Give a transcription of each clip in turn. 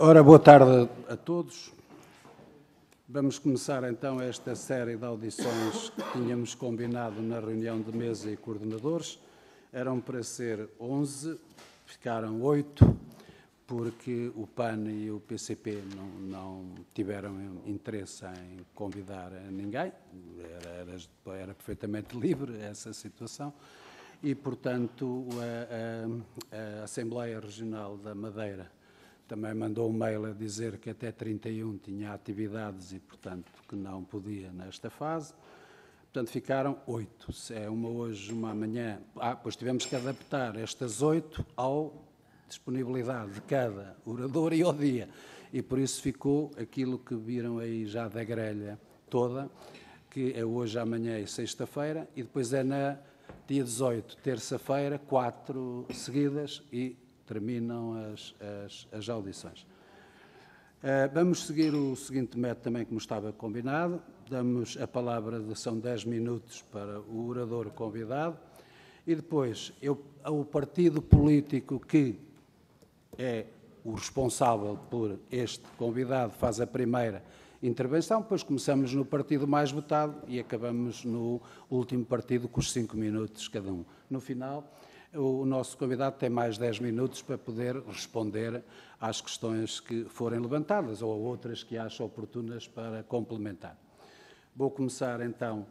Ora, boa tarde a todos. Vamos começar então esta série de audições que tínhamos combinado na reunião de mesa e coordenadores. Eram para ser 11, ficaram 8, porque o PAN e o PCP não tiveram interesse em convidar ninguém. Era perfeitamente livre essa situação. E, portanto, a Assembleia Regional da Madeira também mandou um mail a dizer que até 31 tinha atividades e, portanto, que não podia nesta fase. Portanto, ficaram 8. É uma hoje, uma amanhã. Pois tivemos que adaptar estas 8 à disponibilidade de cada orador e ao dia. E por isso ficou aquilo que viram aí já da grelha toda, que é hoje, amanhã e sexta-feira, e depois é na dia 18, terça-feira, 4 seguidas e terminam as audições. Vamos seguir o seguinte método também como estava combinado. Damos a palavra, são 10 minutos para o orador convidado e depois o partido político que é o responsável por este convidado faz a primeira intervenção, depois começamos no partido mais votado e acabamos no último partido com os 5 minutos cada um. No final, o nosso convidado tem mais 10 minutos para poder responder às questões que forem levantadas ou a outras que acha oportunas para complementar. Vou começar então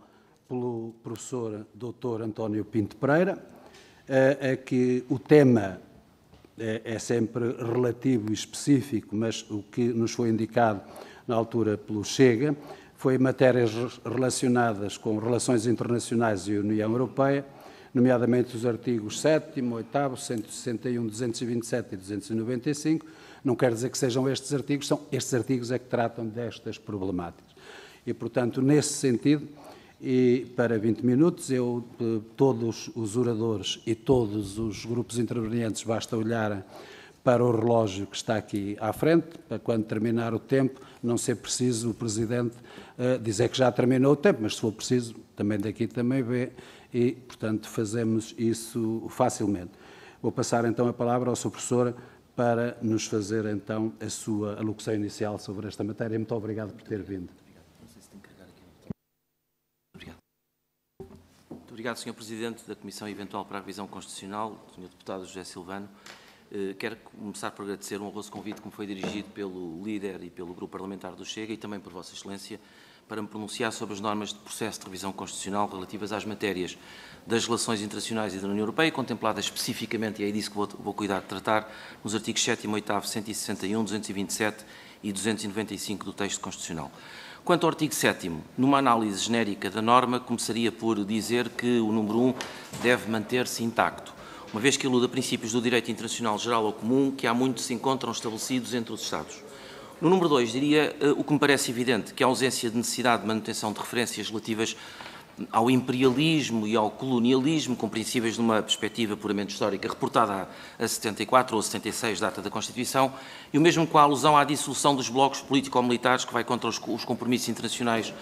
pelo professor Dr. António Pinto Pereira, que o tema é sempre relativo e específico, mas o que nos foi indicado na altura pelo Chega foi matérias relacionadas com relações internacionais e União Europeia, nomeadamente os artigos 7º, 8º, 161, 227 e 295. Não quer dizer que sejam estes artigos, são estes artigos é que tratam destas problemáticas. E, portanto, nesse sentido, e para 20 minutos, todos os oradores e todos os grupos intervenientes, basta olhar para o relógio que está aqui à frente, para quando terminar o tempo, não ser preciso o Presidente dizer que já terminou o tempo, mas se for preciso, também daqui também vê, e, portanto, fazemos isso facilmente. Vou passar então a palavra ao Sr. Professor para nos fazer então a sua alocução inicial sobre esta matéria. Muito obrigado por ter vindo. Muito obrigado, Sr. Presidente da Comissão Eventual para a Revisão Constitucional, Sr. Deputado José Silvano. Quero começar por agradecer um honroso convite que me foi dirigido pelo líder e pelo Grupo Parlamentar do Chega e também por Vossa Excelência para me pronunciar sobre as normas de processo de revisão constitucional relativas às matérias das relações internacionais e da União Europeia, contempladas especificamente, e é disso que vou cuidar de tratar, nos artigos 7º, 8º, 161, 227 e 295 do texto constitucional. Quanto ao artigo 7º, numa análise genérica da norma, começaria por dizer que o número 1 deve manter-se intacto, uma vez que eluda princípios do direito internacional geral ou comum que há muito se encontram estabelecidos entre os Estados. No número 2, diria o que me parece evidente, que a ausência de necessidade de manutenção de referências relativas ao imperialismo e ao colonialismo, compreensíveis numa perspectiva puramente histórica, reportada a 74 ou 76, data da Constituição, e o mesmo com a alusão à dissolução dos blocos político-militares, que vai contra os compromissos internacionais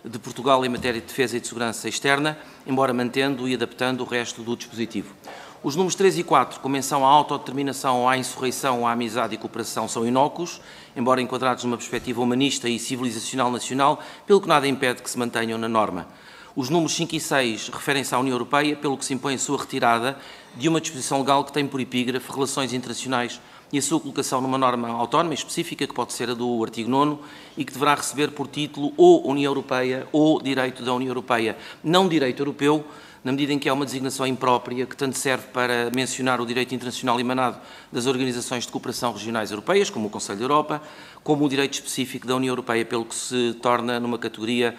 de Portugal em matéria de defesa e de segurança externa, embora mantendo e adaptando o resto do dispositivo. Os números 3 e 4, com menção à autodeterminação, à insurreição, à amizade e cooperação, são inócuos, embora enquadrados numa perspectiva humanista e civilizacional nacional, pelo que nada impede que se mantenham na norma. Os números 5 e 6 referem-se à União Europeia, pelo que se impõe a sua retirada de uma disposição legal que tem por epígrafe relações internacionais e a sua colocação numa norma autónoma específica, que pode ser a do artigo 9º, e que deverá receber por título ou União Europeia ou Direito da União Europeia, não Direito Europeu, na medida em que é uma designação imprópria que tanto serve para mencionar o direito internacional emanado das organizações de cooperação regionais europeias, como o Conselho da Europa, como o direito específico da União Europeia, pelo que se torna numa categoria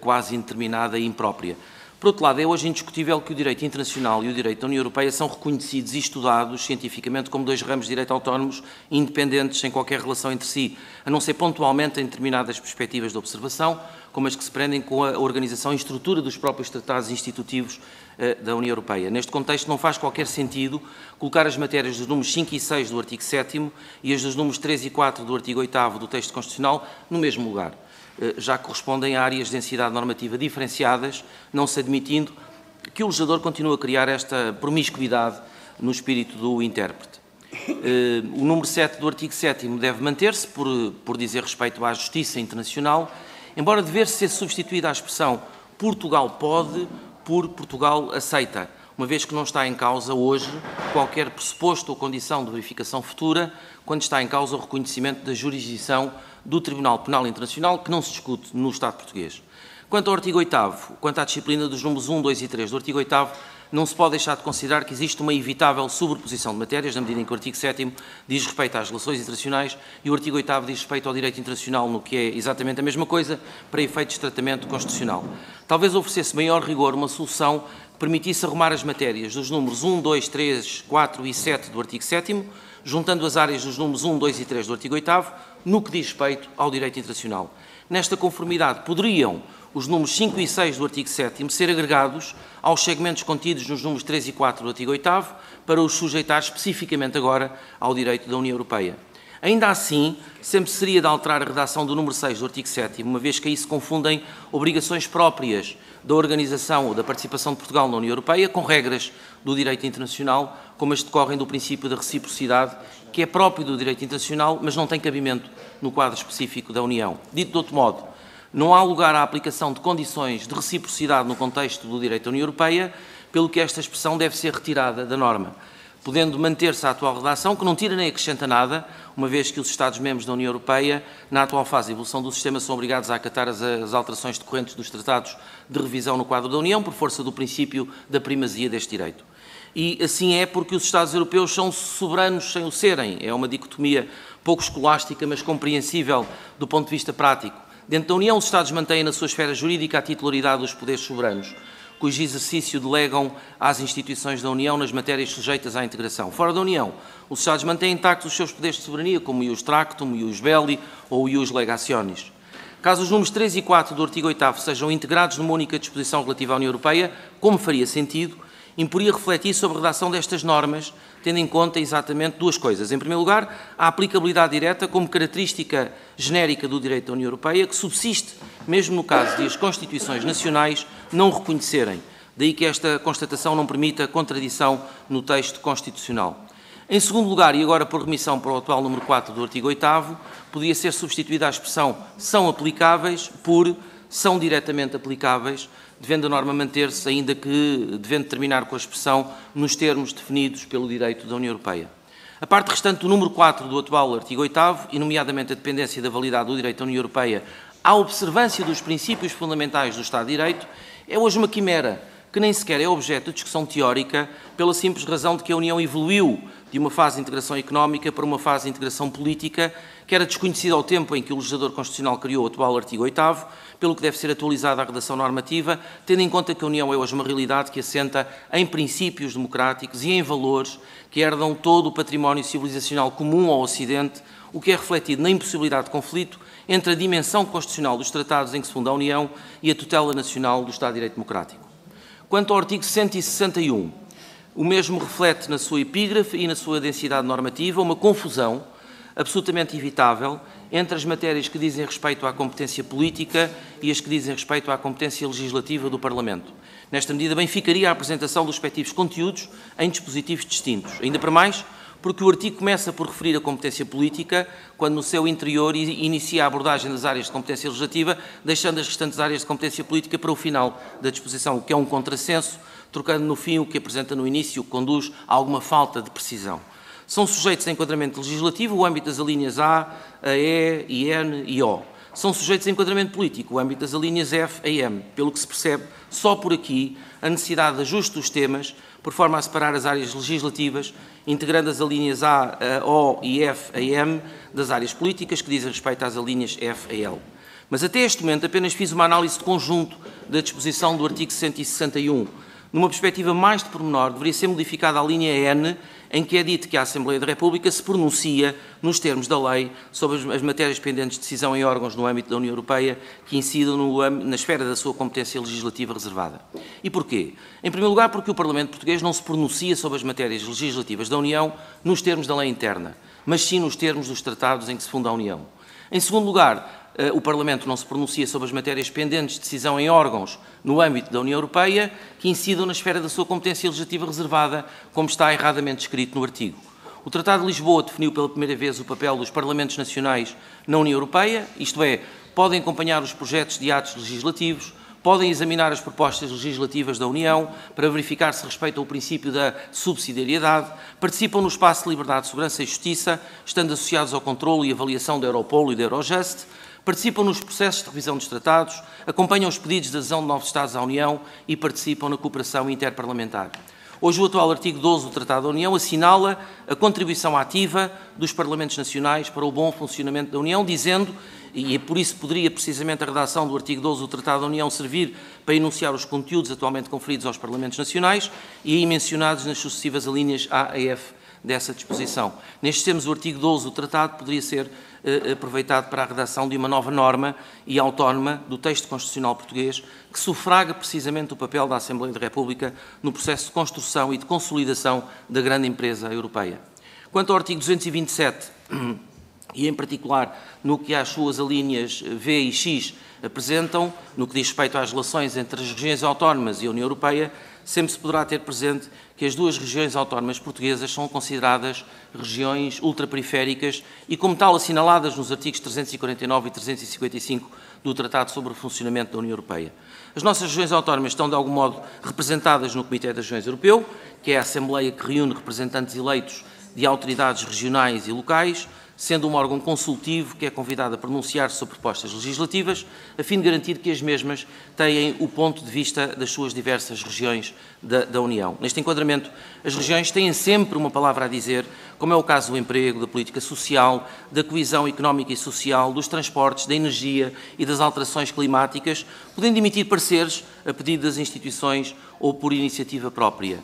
quase indeterminada e imprópria. Por outro lado, é hoje indiscutível que o direito internacional e o direito da União Europeia são reconhecidos e estudados cientificamente como dois ramos de direito autónomos, independentes, sem qualquer relação entre si, a não ser pontualmente em determinadas perspectivas de observação, como as que se prendem com a organização e estrutura dos próprios tratados institutivos da União Europeia. Neste contexto, não faz qualquer sentido colocar as matérias dos números 5 e 6 do artigo 7º e as dos números 3 e 4 do artigo 8º do texto constitucional no mesmo lugar, já correspondem a áreas de densidade normativa diferenciadas, não se admitindo que o legislador continue a criar esta promiscuidade no espírito do intérprete. O número 7 do artigo 7º deve manter-se por dizer respeito à justiça internacional, embora devesse ser substituída a expressão Portugal pode por Portugal aceita, uma vez que não está em causa hoje qualquer pressuposto ou condição de verificação futura, quando está em causa o reconhecimento da jurisdição do Tribunal Penal Internacional, que não se discute no Estado português. Quanto ao artigo 8º, quanto à disciplina dos números 1, 2 e 3 do artigo 8º, não se pode deixar de considerar que existe uma evitável sobreposição de matérias, na medida em que o artigo 7º diz respeito às relações internacionais e o artigo 8º diz respeito ao direito internacional, no que é exatamente a mesma coisa, para efeitos de tratamento constitucional. Talvez oferecesse maior rigor uma solução que permitisse arrumar as matérias dos números 1, 2, 3, 4 e 7 do artigo 7º, juntando as áreas dos números 1, 2 e 3 do artigo 8º, no que diz respeito ao direito internacional. Nesta conformidade, poderiam os números 5 e 6 do artigo 7º ser agregados aos segmentos contidos nos números 3 e 4 do artigo 8º para os sujeitar especificamente agora ao direito da União Europeia. Ainda assim, sempre seria de alterar a redação do número 6 do artigo 7º, uma vez que aí se confundem obrigações próprias da organização ou da participação de Portugal na União Europeia com regras do direito internacional, como as decorrem do princípio da reciprocidade, que é próprio do direito internacional, mas não tem cabimento no quadro específico da União. Dito de outro modo, não há lugar à aplicação de condições de reciprocidade no contexto do direito da União Europeia, pelo que esta expressão deve ser retirada da norma, podendo manter-se a atual redação, que não tira nem acrescenta nada, uma vez que os Estados-membros da União Europeia, na atual fase de evolução do sistema, são obrigados a acatar as alterações decorrentes dos tratados de revisão no quadro da União, por força do princípio da primazia deste direito. E assim é porque os Estados europeus são soberanos sem o serem. É uma dicotomia pouco escolástica, mas compreensível do ponto de vista prático. Dentro da União, os Estados mantêm na sua esfera jurídica a titularidade dos poderes soberanos, cujo exercício delegam às instituições da União nas matérias sujeitas à integração. Fora da União, os Estados mantêm intactos os seus poderes de soberania, como o ius tractum, o ius belli ou o ius legationis. Caso os números 3 e 4 do artigo 8º sejam integrados numa única disposição relativa à União Europeia, como faria sentido, imporia refletir sobre a redação destas normas, tendo em conta exatamente duas coisas. Em primeiro lugar, a aplicabilidade direta como característica genérica do direito da União Europeia, que subsiste mesmo no caso de as Constituições nacionais não reconhecerem. Daí que esta constatação não permita contradição no texto constitucional. Em segundo lugar, e agora por remissão para o atual número 4 do artigo 8º, podia ser substituída a expressão são aplicáveis por são diretamente aplicáveis, devendo a norma manter-se, ainda que devendo terminar com a expressão nos termos definidos pelo direito da União Europeia. A parte restante do número 4 do atual artigo 8º, e nomeadamente a dependência da validade do direito da União Europeia à observância dos princípios fundamentais do Estado de Direito, é hoje uma quimera que nem sequer é objeto de discussão teórica, pela simples razão de que a União evoluiu de uma fase de integração económica para uma fase de integração política, que era desconhecida ao tempo em que o legislador constitucional criou o atual artigo 8º, pelo que deve ser atualizada a redação normativa, tendo em conta que a União é hoje uma realidade que assenta em princípios democráticos e em valores que herdam todo o património civilizacional comum ao Ocidente, o que é refletido na impossibilidade de conflito entre a dimensão constitucional dos tratados em que se funda a União e a tutela nacional do Estado de Direito Democrático. Quanto ao artigo 161, o mesmo reflete na sua epígrafe e na sua densidade normativa uma confusão absolutamente evitável entre as matérias que dizem respeito à competência política e as que dizem respeito à competência legislativa do Parlamento. Nesta medida, bem ficaria a apresentação dos respectivos conteúdos em dispositivos distintos. Ainda para mais, porque o artigo começa por referir a competência política, quando no seu interior inicia a abordagem das áreas de competência legislativa, deixando as restantes áreas de competência política para o final da disposição, o que é um contrassenso, trocando no fim o que apresenta no início, o que conduz a alguma falta de precisão. São sujeitos a enquadramento legislativo o âmbito das alíneas A, E, N e O. São sujeitos a enquadramento político o âmbito das alíneas F a M, pelo que se percebe só por aqui a necessidade de ajuste dos temas, por forma a separar as áreas legislativas, integrando as alíneas A, O e F a M das áreas políticas que dizem respeito às alíneas F a L. Mas até este momento apenas fiz uma análise de conjunto da disposição do artigo 161. Numa perspectiva mais de pormenor, deveria ser modificada a linha N, em que é dito que a Assembleia da República se pronuncia, nos termos da lei, sobre as matérias pendentes de decisão em órgãos no âmbito da União Europeia que incidam na esfera da sua competência legislativa reservada. E porquê? Em primeiro lugar, porque o Parlamento português não se pronuncia sobre as matérias legislativas da União nos termos da lei interna, mas sim nos termos dos tratados em que se funda a União. Em segundo lugar, o Parlamento não se pronuncia sobre as matérias pendentes de decisão em órgãos no âmbito da União Europeia que incidam na esfera da sua competência legislativa reservada, como está erradamente escrito no artigo. O Tratado de Lisboa definiu pela primeira vez o papel dos Parlamentos Nacionais na União Europeia, isto é, podem acompanhar os projetos de atos legislativos, podem examinar as propostas legislativas da União para verificar se respeitam o princípio da subsidiariedade, participam no espaço de liberdade, segurança e justiça, estando associados ao controle e avaliação da Europol e da Eurojust, participam nos processos de revisão dos tratados, acompanham os pedidos de adesão de novos Estados à União e participam na cooperação interparlamentar. Hoje, o atual artigo 12 do Tratado da União assinala a contribuição ativa dos Parlamentos Nacionais para o bom funcionamento da União, dizendo, e por isso poderia precisamente a redação do artigo 12 do Tratado da União servir para enunciar os conteúdos atualmente conferidos aos Parlamentos Nacionais e aí mencionados nas sucessivas alíneas A a F dessa disposição. Nestes termos, o artigo 12 do Tratado poderia ser aproveitado para a redação de uma nova norma e autónoma do texto constitucional português que sufraga precisamente o papel da Assembleia da República no processo de construção e de consolidação da grande empresa europeia. Quanto ao artigo 227, e em particular no que as suas alíneas V e X apresentam, no que diz respeito às relações entre as regiões autónomas e a União Europeia, sempre se poderá ter presente que as duas regiões autónomas portuguesas são consideradas regiões ultraperiféricas e, como tal, assinaladas nos artigos 349 e 355 do Tratado sobre o Funcionamento da União Europeia. As nossas regiões autónomas estão, de algum modo, representadas no Comitê das Regiões Europeu, que é a Assembleia que reúne representantes eleitos de autoridades regionais e locais, sendo um órgão consultivo que é convidado a pronunciar-se sobre propostas legislativas, a fim de garantir que as mesmas têm o ponto de vista das suas diversas regiões da União. Neste enquadramento, as regiões têm sempre uma palavra a dizer, como é o caso do emprego, da política social, da coesão económica e social, dos transportes, da energia e das alterações climáticas, podendo emitir pareceres a pedido das instituições ou por iniciativa própria.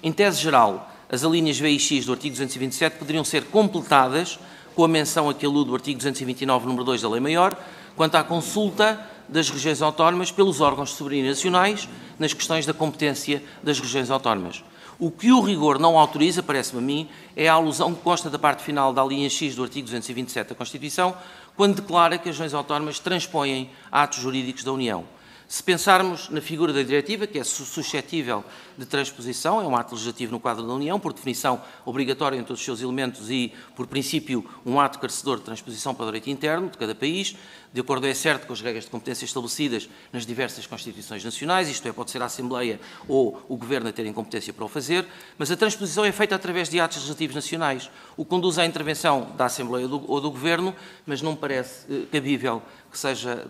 Em tese geral, as alíneas V e X do artigo 227 poderiam ser completadas com a menção a que alude o artigo 229, número 2 da Lei Maior, quanto à consulta das regiões autónomas pelos órgãos de soberania nacionais nas questões da competência das regiões autónomas. O que o rigor não autoriza, parece-me a mim, é a alusão que consta da parte final da linha X do artigo 227 da Constituição, quando declara que as regiões autónomas transpõem atos jurídicos da União. Se pensarmos na figura da diretiva, que é suscetível de transposição, é um ato legislativo no quadro da União, por definição obrigatório em todos os seus elementos e, por princípio, um ato carecedor de transposição para o direito interno de cada país, de acordo, é certo, com as regras de competência estabelecidas nas diversas Constituições nacionais, isto é, pode ser a Assembleia ou o Governo a terem competência para o fazer, mas a transposição é feita através de atos legislativos nacionais, o que conduz à intervenção da Assembleia ou do Governo, mas não me parece cabível que seja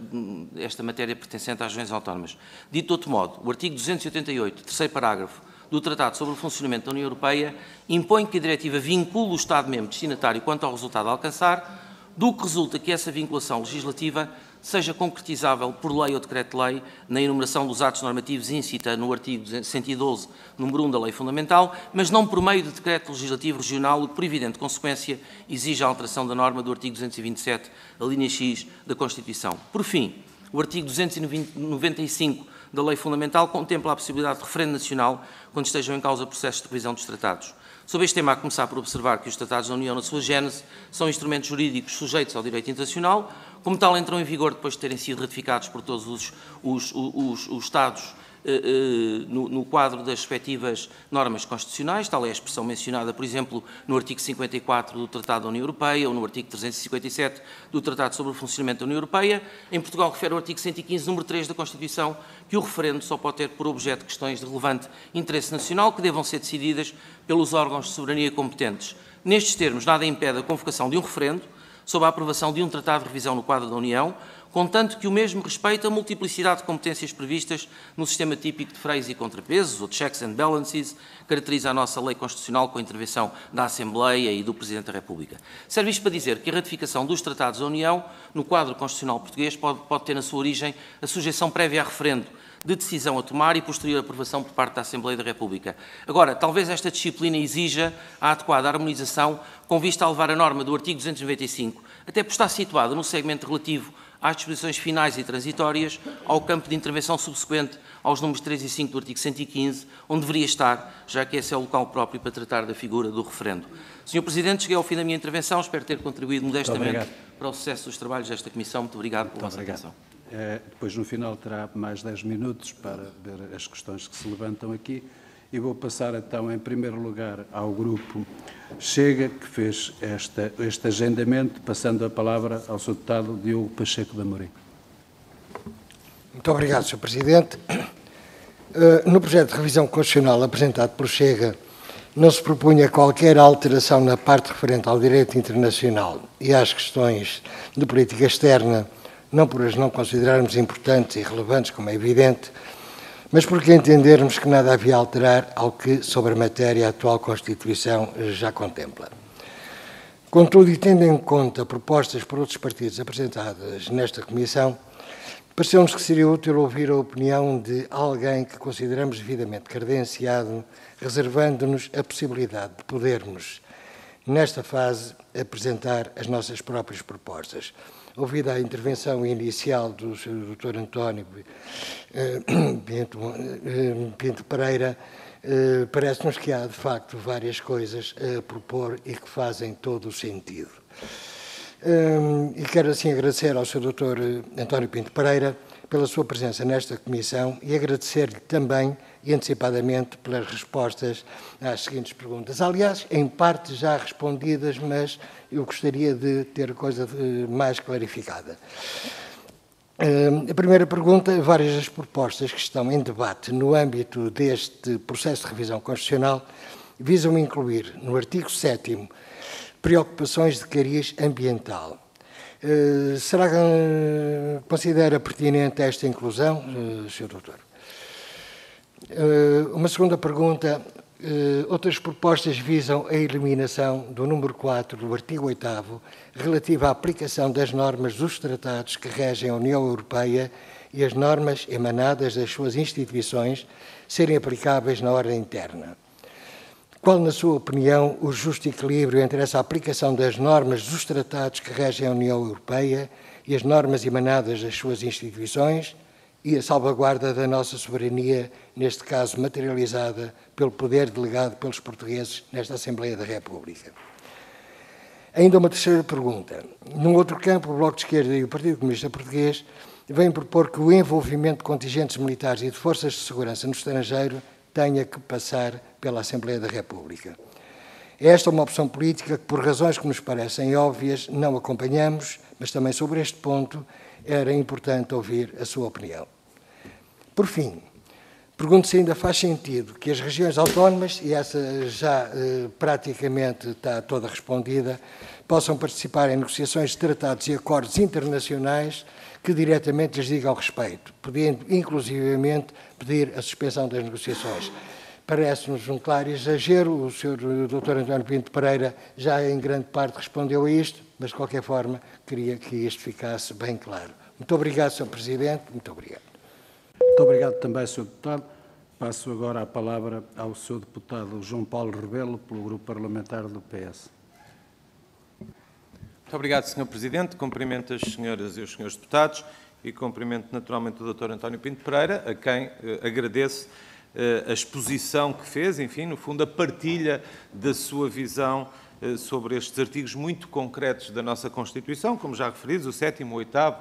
esta matéria pertencente às regiões autónomas. Dito de outro modo, o artigo 288, terceiro parágrafo, do Tratado sobre o Funcionamento da União Europeia impõe que a diretiva vincule o Estado-membro destinatário quanto ao resultado a alcançar, do que resulta que essa vinculação legislativa seja concretizável por lei ou decreto-lei na enumeração dos atos normativos incita no artigo 112, número 1 da Lei Fundamental, mas não por meio de decreto legislativo regional, o que, por evidente consequência, exige a alteração da norma do artigo 227, a linha X da Constituição. Por fim, o artigo 295 da Lei Fundamental contempla a possibilidade de referendo nacional quando estejam em causa processos de revisão dos tratados. Sobre este tema, a começar por observar que os tratados da União, na sua gênese, são instrumentos jurídicos sujeitos ao direito internacional, como tal entram em vigor depois de terem sido ratificados por todos os Estados no quadro das respectivas normas constitucionais, tal é a expressão mencionada, por exemplo, no artigo 54 do Tratado da União Europeia ou no artigo 357 do Tratado sobre o Funcionamento da União Europeia. Em Portugal, refere o artigo 115, número 3 da Constituição, que o referendo só pode ter por objeto questões de relevante interesse nacional que devam ser decididas pelos órgãos de soberania competentes. Nestes termos, nada impede a convocação de um referendo sobre a aprovação de um tratado de revisão no quadro da União, contanto que o mesmo respeite a multiplicidade de competências previstas no sistema típico de freios e contrapesos, ou checks and balances, caracteriza a nossa lei constitucional com a intervenção da Assembleia e do Presidente da República. Serve isto para dizer que a ratificação dos tratados da União, no quadro constitucional português, pode ter na sua origem a sujeição prévia a referendo, de decisão a tomar e posterior aprovação por parte da Assembleia da República. Agora, talvez esta disciplina exija a adequada harmonização com vista a levar a norma do artigo 295, até por estar situada no segmento relativo às disposições finais e transitórias, ao campo de intervenção subsequente aos números 3 e 5 do artigo 115, onde deveria estar, já que esse é o local próprio para tratar da figura do referendo. Sr. Presidente, cheguei ao fim da minha intervenção, espero ter contribuído modestamente para o sucesso dos trabalhos desta Comissão. Muito obrigado pela vossa atenção. Depois, no final, terá mais 10 minutos para ver as questões que se levantam aqui e vou passar então, em primeiro lugar, ao Grupo Chega, que fez este agendamento, passando a palavra ao Sr. Deputado Diogo Pacheco de Amorim. Muito obrigado, Sr. Presidente. No projeto de revisão constitucional apresentado pelo Chega, não se propunha qualquer alteração na parte referente ao direito internacional e às questões de política externa, não por as não considerarmos importantes e relevantes, como é evidente, mas porque entendermos que nada havia a alterar ao que, sobre a matéria, a atual Constituição já contempla. Contudo, e tendo em conta propostas por outros partidos apresentadas nesta Comissão, pareceu-nos que seria útil ouvir a opinião de alguém que consideramos devidamente credenciado, reservando-nos a possibilidade de podermos, nesta fase, apresentar as nossas próprias propostas. Ouvida a intervenção inicial do Dr. António Pinto Pereira, parece-nos que há, de facto, várias coisas a propor e que fazem todo o sentido. E quero, assim, agradecer ao Sr. Dr. António Pinto Pereira pela sua presença nesta Comissão e agradecer-lhe também e antecipadamente pelas respostas às seguintes perguntas. Aliás, em parte já respondidas, mas eu gostaria de ter a coisa mais clarificada. A primeira pergunta, várias das propostas que estão em debate no âmbito deste processo de revisão constitucional visam incluir no artigo 7º preocupações de cariz ambiental. Será que considera pertinente esta inclusão, Sr. Doutor? Uma segunda pergunta, outras propostas visam a eliminação do número 4 do artigo 8º, relativo à aplicação das normas dos tratados que regem a União Europeia e as normas emanadas das suas instituições serem aplicáveis na ordem interna. Qual, na sua opinião, o justo equilíbrio entre essa aplicação das normas dos tratados que regem a União Europeia e as normas emanadas das suas instituições e a salvaguarda da nossa soberania, neste caso materializada pelo poder delegado pelos portugueses nesta Assembleia da República? Ainda uma terceira pergunta. Num outro campo, o Bloco de Esquerda e o Partido Comunista Português vêm propor que o envolvimento de contingentes militares e de forças de segurança no estrangeiro tenha que passar pela Assembleia da República. Esta é uma opção política que, por razões que nos parecem óbvias, não acompanhamos, mas também sobre este ponto era importante ouvir a sua opinião. Por fim, pergunto se ainda faz sentido que as regiões autónomas, e essa já praticamente está toda respondida, possam participar em negociações de tratados e acordos internacionais que diretamente lhes digam respeito, podendo inclusivamente pedir a suspensão das negociações. Parece-nos um claro exagero, o Sr. Dr. António Pinto Pereira já em grande parte respondeu a isto, mas de qualquer forma queria que isto ficasse bem claro. Muito obrigado, Sr. Presidente, muito obrigado. Muito obrigado também, Sr. Deputado. Passo agora a palavra ao Sr. Deputado João Paulo Rebelo, pelo Grupo Parlamentar do PS. Muito obrigado, Sr. Presidente. Cumprimento as senhoras e os senhores deputados e cumprimento naturalmente o Dr. António Pinto Pereira, a quem agradeço a exposição que fez, enfim, no fundo, a partilha da sua visão sobre estes artigos muito concretos da nossa Constituição, como já referidos, o 7º, o 8º,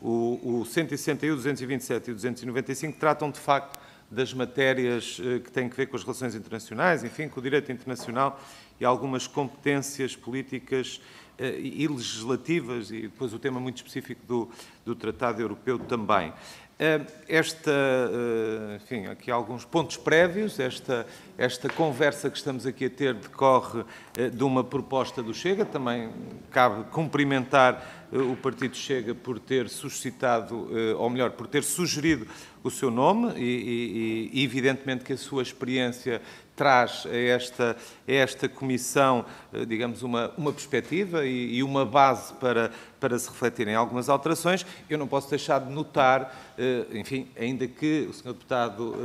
o 161, o 227 e o 295, tratam, de facto, das matérias que têm que ver com as relações internacionais, enfim, com o direito internacional e algumas competências políticas e legislativas, e depois o tema muito específico do Tratado Europeu também. Enfim, aqui alguns pontos prévios. Esta conversa que estamos aqui a ter decorre de uma proposta do Chega. Também cabe cumprimentar o Partido Chega por ter suscitado, ou melhor, por ter sugerido o seu nome e evidentemente que a sua experiência traz a esta comissão, digamos, uma perspectiva e uma base para se refletirem algumas alterações. Eu não posso deixar de notar, enfim, ainda que o Sr. Deputado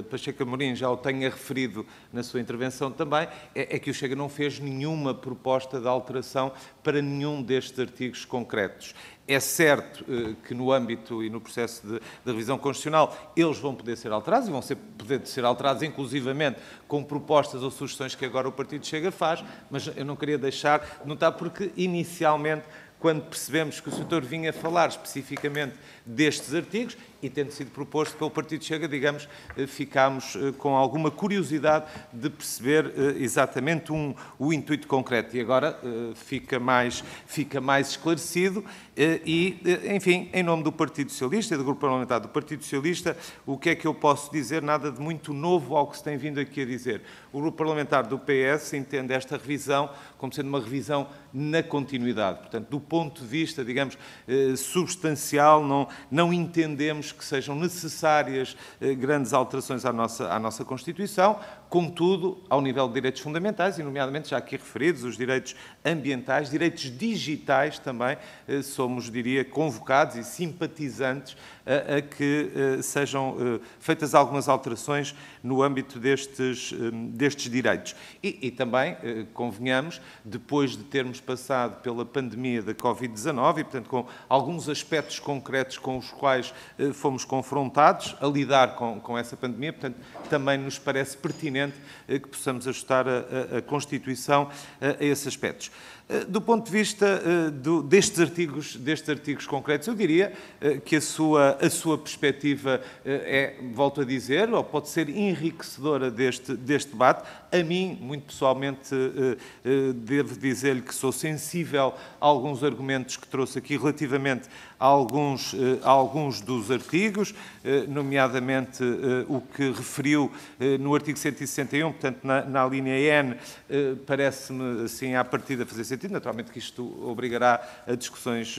Pacheco Amorim já o tenha referido na sua intervenção também, é que o Chega não fez nenhuma proposta de alteração para nenhum destes artigos concretos. É certo que no âmbito e no processo de revisão constitucional eles vão poder ser alterados e vão poder ser alterados inclusivamente com propostas ou sugestões que agora o Partido Chega faz, mas eu não queria deixar de notar porque inicialmente, quando percebemos que o Sr. vinha falar especificamente destes artigos, e tendo sido proposto pelo Partido Chega, digamos, ficámos com alguma curiosidade de perceber exatamente o intuito concreto. E agora fica mais esclarecido e, enfim, em nome do Partido Socialista e do Grupo Parlamentar do Partido Socialista, o que é que eu posso dizer? Nada de muito novo ao que se tem vindo aqui a dizer. O Grupo Parlamentar do PS entende esta revisão como sendo uma revisão na continuidade. Portanto, do ponto de vista, digamos, substancial, não entendemos que sejam necessárias grandes alterações à nossa Constituição, contudo, ao nível de direitos fundamentais, e nomeadamente já aqui referidos, os direitos ambientais, direitos digitais também, somos, diria, convocados e simpatizantes a que sejam feitas algumas alterações no âmbito destes direitos. E também, convenhamos, depois de termos passado pela pandemia da Covid-19 e, portanto, com alguns aspectos concretos com os quais fomos confrontados a lidar com essa pandemia, portanto, também nos parece pertinente que possamos ajustar a Constituição a esses aspectos. Do ponto de vista destes artigos concretos, eu diria que a sua perspectiva volto a dizer, ou pode ser enriquecedora deste debate. A mim, muito pessoalmente, devo dizer-lhe que sou sensível a alguns argumentos que trouxe aqui relativamente a alguns dos artigos, nomeadamente o que referiu no artigo 161, portanto, na linha N, parece-me, assim, à partida fazer sentido. Naturalmente que isto obrigará a discussões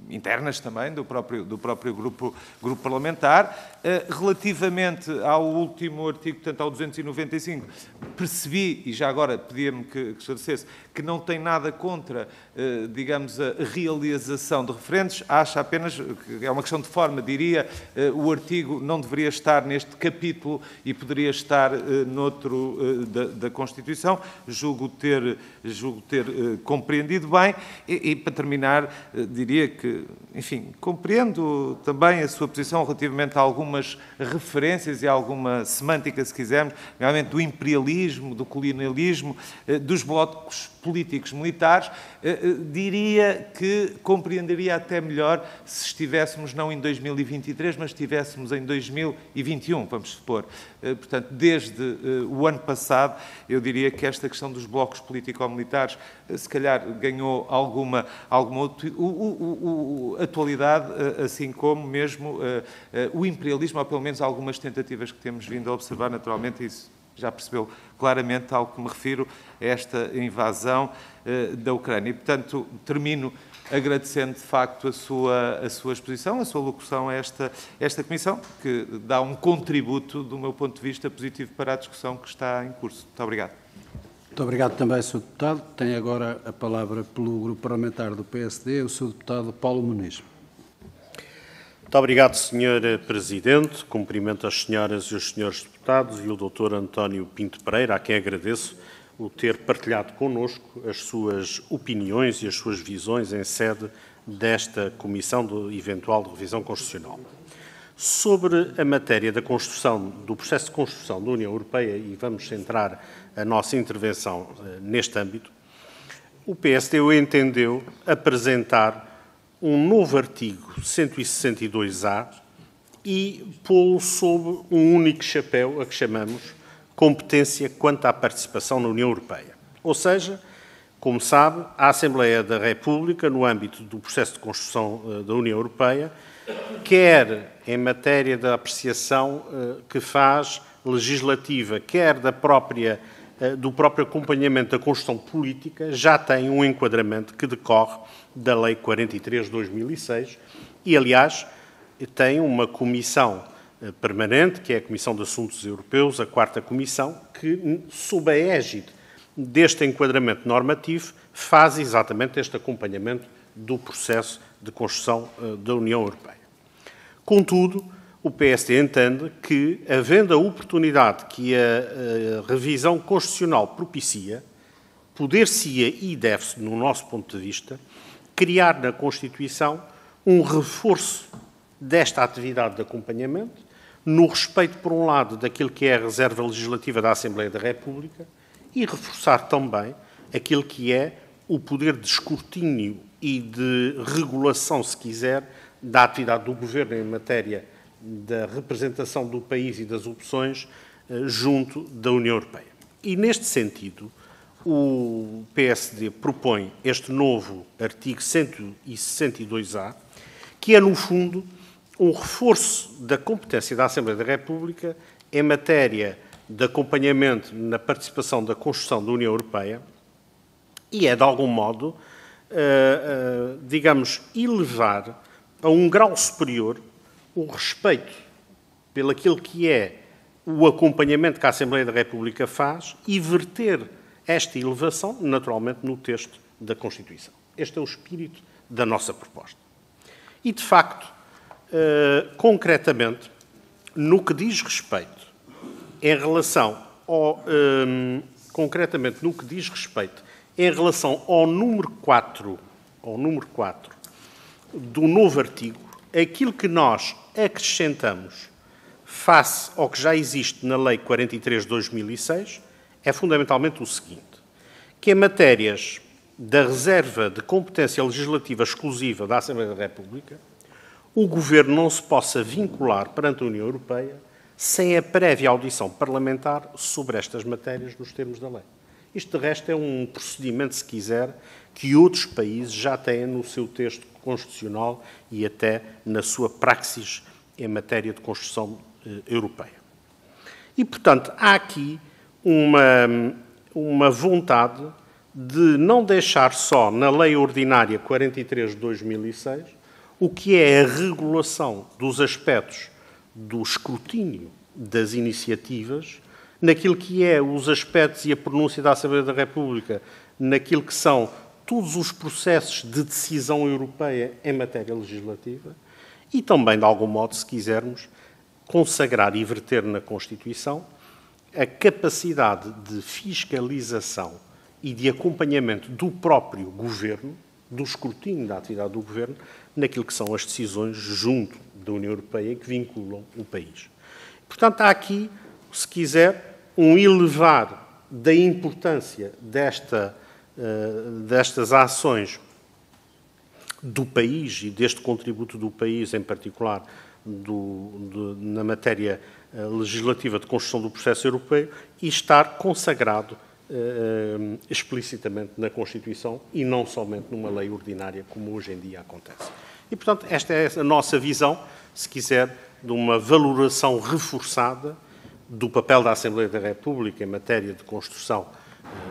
internas também do próprio grupo parlamentar. Relativamente ao último artigo, portanto, ao 295, percebi, e já agora pedia-me que esclarecesse, que não tem nada contra, digamos, a realização de referendos. Acho apenas que é uma questão de forma, diria, o artigo não deveria estar neste capítulo e poderia estar noutro da Constituição. Julgo ter compreendido bem e, para terminar, diria que, enfim, compreendo também a sua posição relativamente a algumas referências e a alguma semântica, se quisermos, realmente do imperialismo, do colonialismo, dos blocos políticos militares. Diria que compreenderia até melhor se estivéssemos não em 2023, mas estivéssemos em 2021, vamos supor. Portanto, desde o ano passado, eu diria que esta questão dos blocos político-militares, se calhar, ganhou alguma atualidade, assim como mesmo o imperialismo, ou pelo menos algumas tentativas que temos vindo a observar, naturalmente, isso já percebeu claramente ao que me refiro, a esta invasão da Ucrânia. E, portanto, termino agradecendo, de facto, a sua exposição, a sua locução a esta Comissão, que dá um contributo, do meu ponto de vista, positivo para a discussão que está em curso. Muito obrigado. Muito obrigado também, Sr. Deputado. Tem agora a palavra pelo Grupo Parlamentar do PSD, o Sr. Deputado Paulo Muniz. Muito obrigado, Sr. Presidente. Cumprimento as senhoras e os senhores deputados e o Dr. António Pinto Pereira, a quem agradeço o ter partilhado connosco as suas opiniões e as suas visões em sede desta Comissão de eventual revisão constitucional. Sobre a matéria da construção, do processo de construção da União Europeia, e vamos centrar a nossa intervenção neste âmbito, o PSD entendeu apresentar um novo artigo 162A e pô-lo sob um único chapéu, a que chamamos competência quanto à participação na União Europeia. Ou seja, como sabe, a Assembleia da República, no âmbito do processo de construção da União Europeia, quer em matéria da apreciação que faz legislativa, quer do próprio acompanhamento da construção política, já tem um enquadramento que decorre da Lei 43 de 2006 e, aliás, tem uma comissão permanente, que é a Comissão de Assuntos Europeus, a 4ª Comissão, que, sob a égide deste enquadramento normativo, faz exatamente este acompanhamento do processo de construção da União Europeia. Contudo, o PSD entende que, havendo a oportunidade que a revisão constitucional propicia, poder-se-ia e deve-se, no nosso ponto de vista, criar na Constituição um reforço desta atividade de acompanhamento, no respeito, por um lado, daquilo que é a reserva legislativa da Assembleia da República e reforçar também aquilo que é o poder de escrutínio e de regulação, se quiser, da atividade do Governo em matéria da representação do país e das opções junto da União Europeia. E, neste sentido, o PSD propõe este novo artigo 162-A, que é, no fundo, um reforço da competência da Assembleia da República em matéria de acompanhamento na participação da construção da União Europeia e é, de algum modo, digamos, elevar a um grau superior o respeito pelo aquilo que é o acompanhamento que a Assembleia da República faz e verter esta elevação, naturalmente, no texto da Constituição. Este é o espírito da nossa proposta. E, de facto, concretamente, no que diz respeito em relação ao, número 4, do novo artigo, aquilo que nós acrescentamos face ao que já existe na Lei 43 de 2006 é fundamentalmente o seguinte, que em matérias da reserva de competência legislativa exclusiva da Assembleia da República, o Governo não se possa vincular perante a União Europeia sem a prévia audição parlamentar sobre estas matérias nos termos da lei. Isto, de resto, é um procedimento, se quiser, que outros países já têm no seu texto constitucional e até na sua praxis em matéria de construção europeia. E, portanto, há aqui uma vontade de não deixar só na Lei Ordinária 43 de 2006 o que é a regulação dos aspectos do escrutínio das iniciativas, naquilo que é os aspectos e a pronúncia da Assembleia da República, naquilo que são todos os processos de decisão europeia em matéria legislativa e também, de algum modo, se quisermos, consagrar e verter na Constituição a capacidade de fiscalização e de acompanhamento do próprio Governo, do escrutínio da atividade do Governo, naquilo que são as decisões junto da União Europeia que vinculam o país. Portanto, há aqui, se quiser, um elevar da importância destas ações do país e deste contributo do país, em particular na matéria legislativa de construção do processo europeu, e estar consagrado explicitamente na Constituição e não somente numa lei ordinária, como hoje em dia acontece. E, portanto, esta é a nossa visão, se quiser, de uma valoração reforçada do papel da Assembleia da República em matéria de construção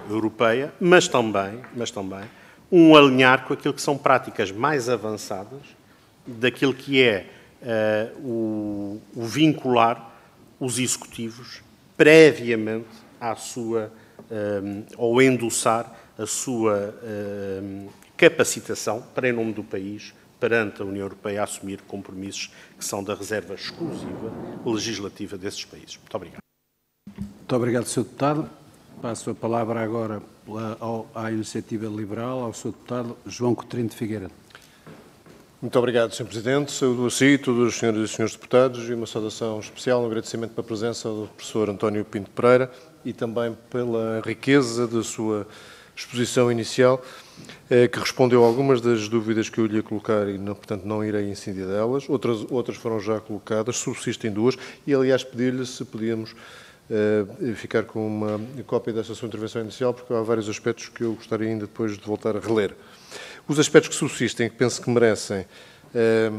europeia, mas também um alinhar com aquilo que são práticas mais avançadas daquilo que é o vincular os executivos previamente ao endossar a sua capacitação para, em nome do país, perante a União Europeia, assumir compromissos que são da reserva exclusiva legislativa desses países. Muito obrigado. Muito obrigado, Sr. Deputado. Passo a palavra agora à Iniciativa Liberal, ao Sr. Deputado João Coutinho de Figueiredo. Muito obrigado, Sr. Presidente. Saúdo a si, todos os senhores e senhores deputados, e uma saudação especial, um agradecimento pela presença do professor António Pinto Pereira e também pela riqueza da sua exposição inicial, que respondeu a algumas das dúvidas que eu lhe ia colocar e, portanto, não irei incidir delas. Outras foram já colocadas, subsistem duas, e, aliás, pedir-lhe se podíamos ficar com uma cópia desta sua intervenção inicial, porque há vários aspectos que eu gostaria ainda depois de voltar a reler. Os aspectos que subsistem, que penso que merecem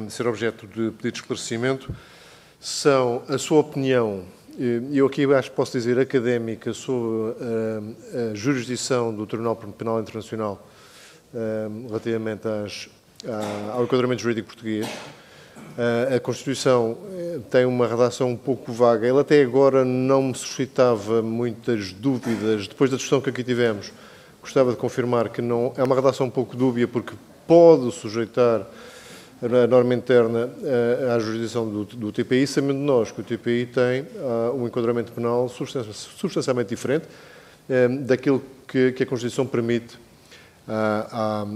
ser objeto de pedido de esclarecimento, são a sua opinião, e eu aqui acho que posso dizer académica, sobre a jurisdição do Tribunal Penal Internacional relativamente ao enquadramento jurídico português. A Constituição tem uma redação um pouco vaga. Ela até agora não me suscitava muitas dúvidas. Depois da discussão que aqui tivemos, gostava de confirmar que não é uma redação um pouco dúbia, porque pode sujeitar a norma interna à jurisdição do TPI, sabendo nós que o TPI tem um enquadramento penal substancialmente diferente daquilo que a Constituição permite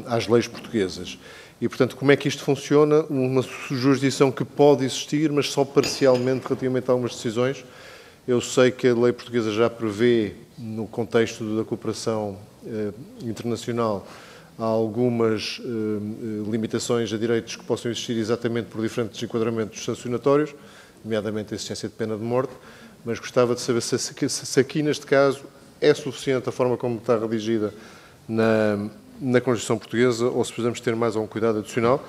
às leis portuguesas. E, portanto, como é que isto funciona? Uma jurisdição que pode existir, mas só parcialmente relativamente a algumas decisões. Eu sei que a lei portuguesa já prevê, no contexto da cooperação internacional, há algumas limitações a direitos que possam existir exatamente por diferentes enquadramentos sancionatórios. nomeadamente a existência de pena de morte, mas gostava de saber se aqui, neste caso, é suficiente a forma como está redigida na Constituição Portuguesa ou se precisamos ter mais algum cuidado adicional,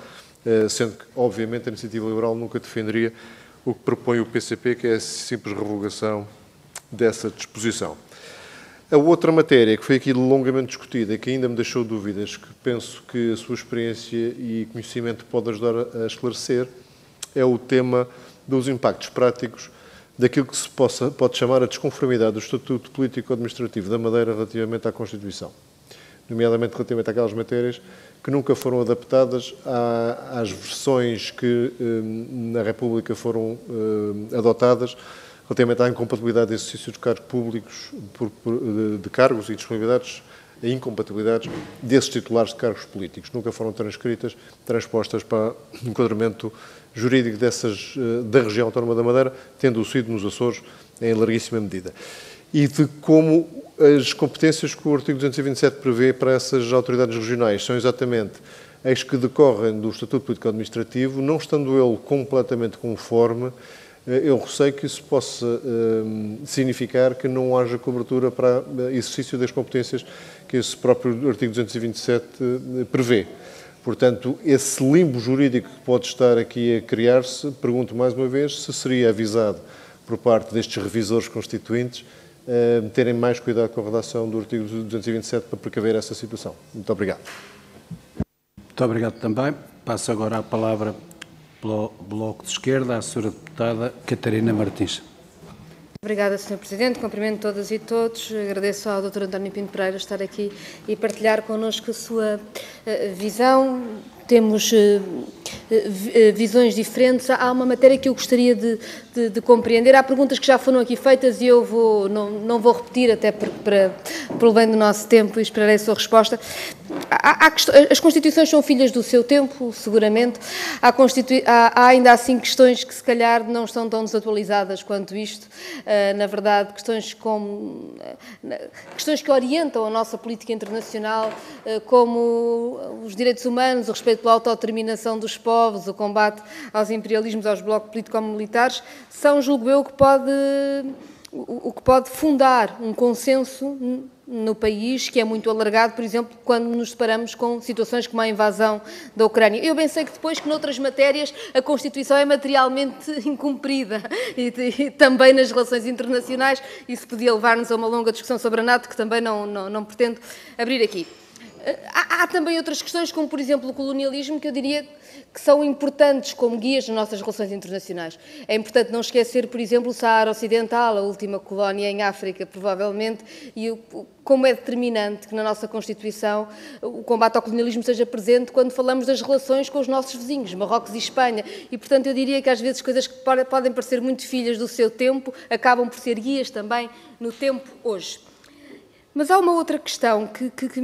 sendo que, obviamente, a Iniciativa Liberal nunca defenderia o que propõe o PCP, que é a simples revogação dessa disposição. A outra matéria que foi aqui longamente discutida e que ainda me deixou dúvidas, que penso que a sua experiência e conhecimento pode ajudar a esclarecer, é o tema dos impactos práticos daquilo que se pode chamar a desconformidade do Estatuto Político-Administrativo da Madeira relativamente à Constituição, nomeadamente relativamente àquelas matérias que nunca foram adaptadas às versões que na República foram adotadas relativamente à incompatibilidade de exercício de cargos públicos, de cargos e disponibilidades e incompatibilidades desses titulares de cargos políticos. Nunca foram transpostas para o enquadramento jurídico da região autónoma da Madeira, tendo sido nos Açores em larguíssima medida. E de como as competências que o artigo 227 prevê para essas autoridades regionais são exatamente as que decorrem do Estatuto Político-Administrativo, não estando ele completamente conforme, eu receio que isso possa significar que não haja cobertura para exercício das competências que esse próprio artigo 227 prevê. Portanto, esse limbo jurídico que pode estar aqui a criar-se, pergunto mais uma vez se seria avisado por parte destes revisores constituintes terem mais cuidado com a redação do artigo 227 para precaver essa situação. Muito obrigado. Muito obrigado também. Passo agora a palavra pelo Bloco de Esquerda à Sra. Deputada Catarina Martins. Obrigada, Sr. Presidente. Cumprimento todas e todos. Agradeço ao Dr. António Pinto Pereira estar aqui e partilhar connosco a sua visão. Temos visões diferentes. Há uma matéria que eu gostaria de compreender. Há perguntas que já foram aqui feitas e eu não vou repetir, até pelo bem do nosso tempo, e esperarei a sua resposta. As Constituições são filhas do seu tempo, seguramente. Há ainda assim questões que, se calhar, não estão tão desatualizadas quanto isto. Na verdade, questões que orientam a nossa política internacional, como os direitos humanos, o respeito pela autodeterminação dos povos, o combate aos imperialismos, aos blocos político-militares, são, julgo eu, o que pode fundar um consenso no país, que é muito alargado, por exemplo, quando nos deparamos com situações como a invasão da Ucrânia. Eu bem sei que depois que noutras matérias a Constituição é materialmente incumprida e também nas relações internacionais, isso podia levar-nos a uma longa discussão sobre a NATO, que também não pretendo abrir aqui. Há também outras questões, como por exemplo o colonialismo, que eu diria que são importantes como guias nas nossas relações internacionais. É importante não esquecer, por exemplo, o Saara Ocidental, a última colónia em África, provavelmente, e como é determinante que na nossa Constituição o combate ao colonialismo esteja presente quando falamos das relações com os nossos vizinhos, Marrocos e Espanha. E, portanto, eu diria que às vezes coisas que podem parecer muito filhas do seu tempo acabam por ser guias também no tempo hoje. Mas há uma outra questão que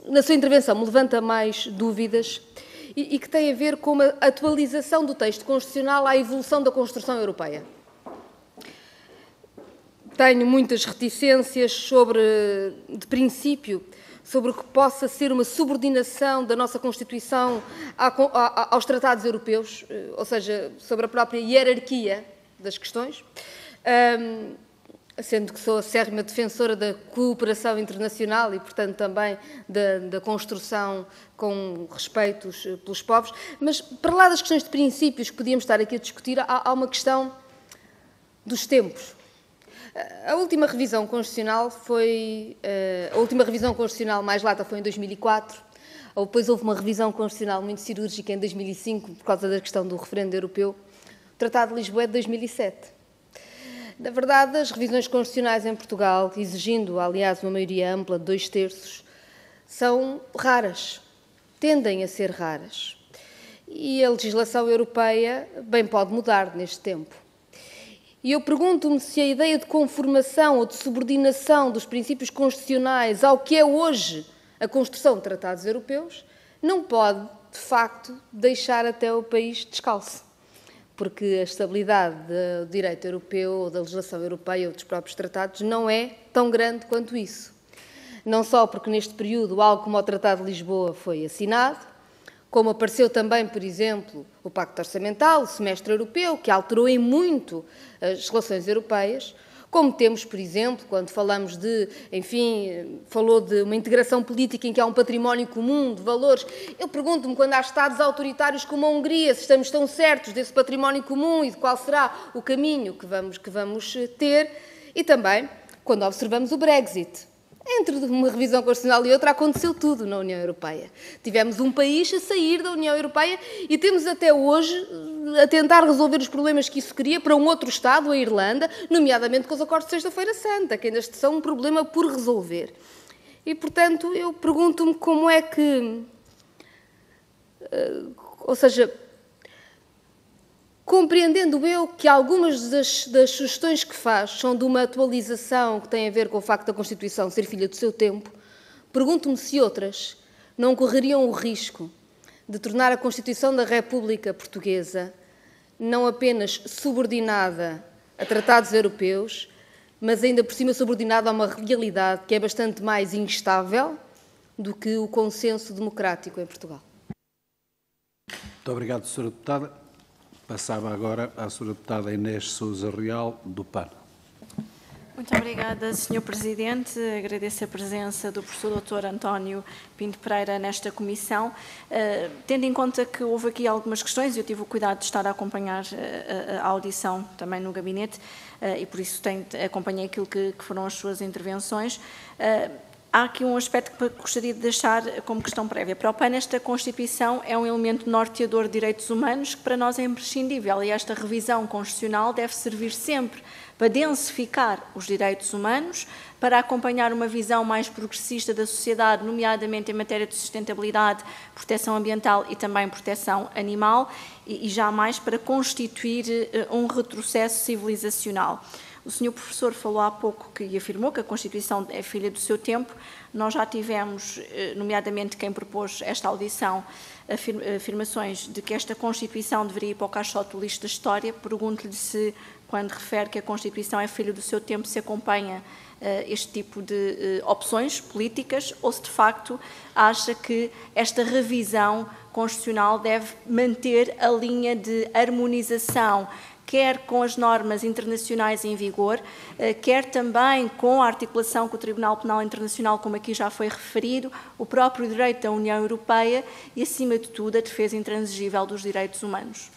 na sua intervenção me levanta mais dúvidas e que tem a ver com a atualização do texto constitucional à evolução da construção europeia. Tenho muitas reticências de princípio, sobre o que possa ser uma subordinação da nossa Constituição aos tratados europeus, ou seja, sobre a própria hierarquia das questões. Sendo que sou acérrima defensora da cooperação internacional e, portanto, também da construção com respeitos pelos povos. Mas, para lá das questões de princípios que podíamos estar aqui a discutir, há uma questão dos tempos. A última revisão constitucional mais lata foi em 2004. Depois houve uma revisão constitucional muito cirúrgica em 2005, por causa da questão do referendo europeu. O Tratado de Lisboa é de 2007. Na verdade, as revisões constitucionais em Portugal, exigindo, aliás, uma maioria ampla de 2/3, são raras, tendem a ser raras. E a legislação europeia bem pode mudar neste tempo. E eu pergunto-me se a ideia de conformação ou de subordinação dos princípios constitucionais ao que é hoje a construção de tratados europeus não pode, de facto, deixar até o país descalço. Porque a estabilidade do direito europeu, ou da legislação europeia, ou dos próprios tratados, não é tão grande quanto isso. Não só porque neste período algo como o Tratado de Lisboa foi assinado, como apareceu também, por exemplo, o Pacto Orçamental, o Semestre Europeu, que alterou em muito as relações europeias, como temos, por exemplo, quando falamos de, enfim, falou de uma integração política em que há um património comum de valores. Eu pergunto-me, quando há Estados autoritários como a Hungria, se estamos tão certos desse património comum e de qual será o caminho que vamos ter. E também, quando observamos o Brexit. Entre uma revisão constitucional e outra aconteceu tudo na União Europeia. Tivemos um país a sair da União Europeia e temos até hoje a tentar resolver os problemas que isso cria para um outro Estado, a Irlanda, nomeadamente com os acordos de Sexta-feira Santa, que ainda são um problema por resolver. E, portanto, eu pergunto-me como é que... Ou seja, compreendendo eu que algumas das sugestões que faz são de uma atualização que tem a ver com o facto da Constituição ser filha do seu tempo, pergunto-me se outras não correriam o risco de tornar a Constituição da República Portuguesa não apenas subordinada a tratados europeus, mas ainda por cima subordinada a uma realidade que é bastante mais instável do que o consenso democrático em Portugal. Muito obrigado, Sra. Deputada. Passava agora à Sra. Deputada Inês Sousa Real, do PAN. Muito obrigada, Sr. Presidente. Agradeço a presença do professor Dr. António Pinto Pereira nesta comissão. Tendo em conta que houve aqui algumas questões, eu tive o cuidado de estar a acompanhar a audição também no gabinete e por isso acompanhei aquilo que foram as suas intervenções. Há aqui um aspecto que gostaria de deixar como questão prévia. Para o PAN, esta Constituição é um elemento norteador de direitos humanos que para nós é imprescindível e esta revisão constitucional deve servir sempre para densificar os direitos humanos, para acompanhar uma visão mais progressista da sociedade, nomeadamente em matéria de sustentabilidade, proteção ambiental e também proteção animal, e jamais para constituir um retrocesso civilizacional. O Sr. Professor falou há pouco e afirmou que a Constituição é filha do seu tempo. Nós já tivemos, nomeadamente quem propôs esta audição, afirmações de que esta Constituição deveria ir para o caixote do lixo da história. Pergunto-lhe se, quando refere que a Constituição é filha do seu tempo, se acompanha este tipo de opções políticas ou se, de facto, acha que esta revisão constitucional deve manter a linha de harmonização, quer com as normas internacionais em vigor, quer também com a articulação com o Tribunal Penal Internacional, como aqui já foi referido, o próprio direito da União Europeia e, acima de tudo, a defesa intransigível dos direitos humanos.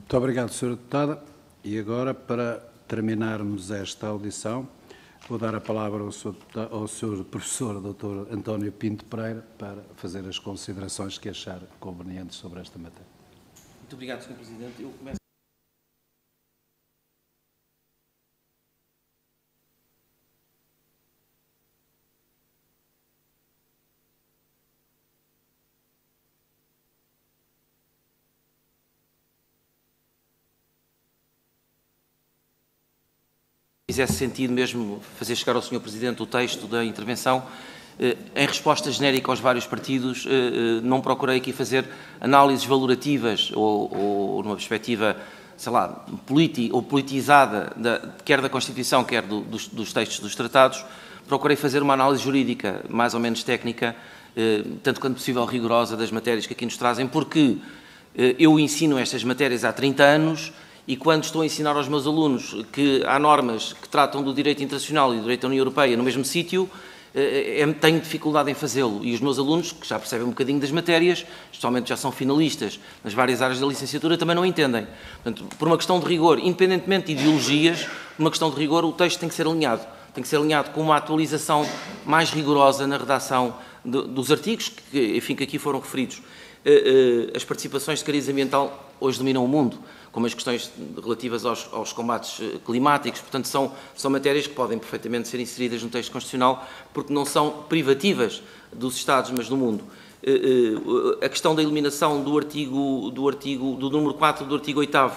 Muito obrigado, Sra. Deputada. E agora, para terminarmos esta audição, vou dar a palavra ao Sr. Professor Dr. António Pinto Pereira para fazer as considerações que achar convenientes sobre esta matéria. Muito obrigado, Sr. Presidente. Eu começo... fizesse sentido mesmo fazer chegar ao Sr. Presidente o texto da intervenção. Em resposta genérica aos vários partidos, não procurei aqui fazer análises valorativas ou numa perspectiva, sei lá, politizada, quer da Constituição, quer dos textos dos tratados. Procurei fazer uma análise jurídica mais ou menos técnica, tanto quanto possível rigorosa das matérias que aqui nos trazem, porque eu ensino estas matérias há 30 anos e quando estou a ensinar aos meus alunos que há normas que tratam do direito internacional e do direito da União Europeia no mesmo sítio, tenho dificuldade em fazê-lo. E os meus alunos, que já percebem um bocadinho das matérias, especialmente já são finalistas nas várias áreas da licenciatura, também não entendem. Portanto, por uma questão de rigor, independentemente de ideologias, por uma questão de rigor, o texto tem que ser alinhado. Tem que ser alinhado com uma atualização mais rigorosa na redação dos artigos, que, enfim, que aqui foram referidos. As participações de cariz ambiental hoje dominam o mundo, como as questões relativas aos combates climáticos. Portanto, são matérias que podem perfeitamente ser inseridas no texto constitucional, porque não são privativas dos Estados, mas do mundo. A questão da eliminação do número 4 do artigo 8º,